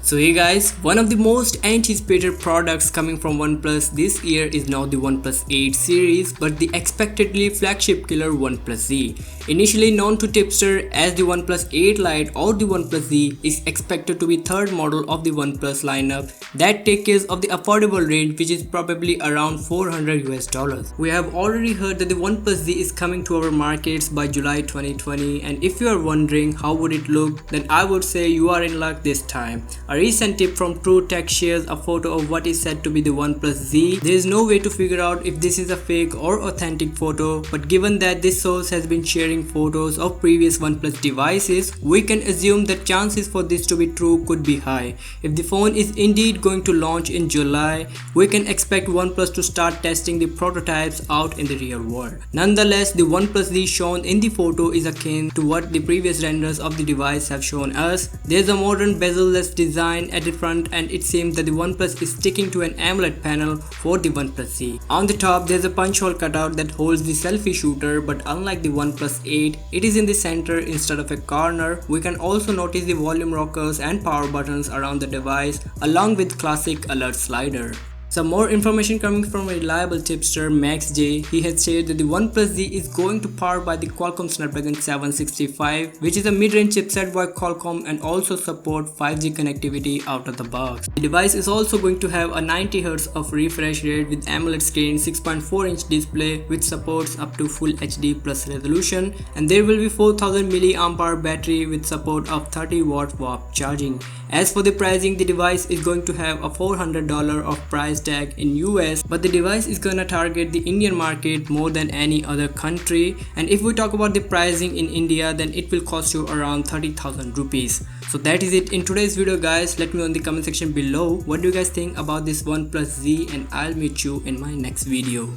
So hey guys, one of the most anticipated products coming from OnePlus this year is now the OnePlus 8 series, but the expectedly flagship killer OnePlus Z. Initially known to tipster as the OnePlus 8 Lite or the OnePlus Z, is expected to be third model of the OnePlus lineup that takes care of the affordable range, which is probably around $400. We have already heard that the OnePlus Z is coming to our markets by July 2020, and if you are wondering how would it look, then I would say you are in luck this time. A recent tip from True Tech shares a photo of what is said to be the OnePlus Z. There is no way to figure out if this is a fake or authentic photo, but given that this source has been sharing photos of previous OnePlus devices, we can assume that chances for this to be true could be high. If the phone is indeed going to launch in July, we can expect OnePlus to start testing the prototypes out in the real world. Nonetheless, the OnePlus Z shown in the photo is akin to what the previous renders of the device have shown us. There's a modern bezel-less design at the front, and it seems that the OnePlus is sticking to an AMOLED panel for the OnePlus Z. On the top, there's a punch hole cutout that holds the selfie shooter, but unlike the OnePlus 8, it is in the center instead of a corner. We can also notice the volume rockers and power buttons around the device, along with classic alert slider. Some more information coming from a reliable tipster Max J. He has said that the OnePlus Z is going to power by the Qualcomm Snapdragon 765, which is a mid-range chipset by Qualcomm and also support 5G connectivity out of the box. The device is also going to have a 90Hz of refresh rate with AMOLED screen, 6.4-inch display which supports up to Full HD plus resolution, and there will be 4000 mAh battery with support of 30W warp charging. As for the pricing, the device is going to have a $400 of price tag in US, but the device is gonna target the Indian market more than any other country, and if we talk about the pricing in India, then it will cost you around 30,000 rupees. So that is it in today's video guys. Let me know in the comment section below what do you guys think about this OnePlus Z, and I'll meet you in my next video.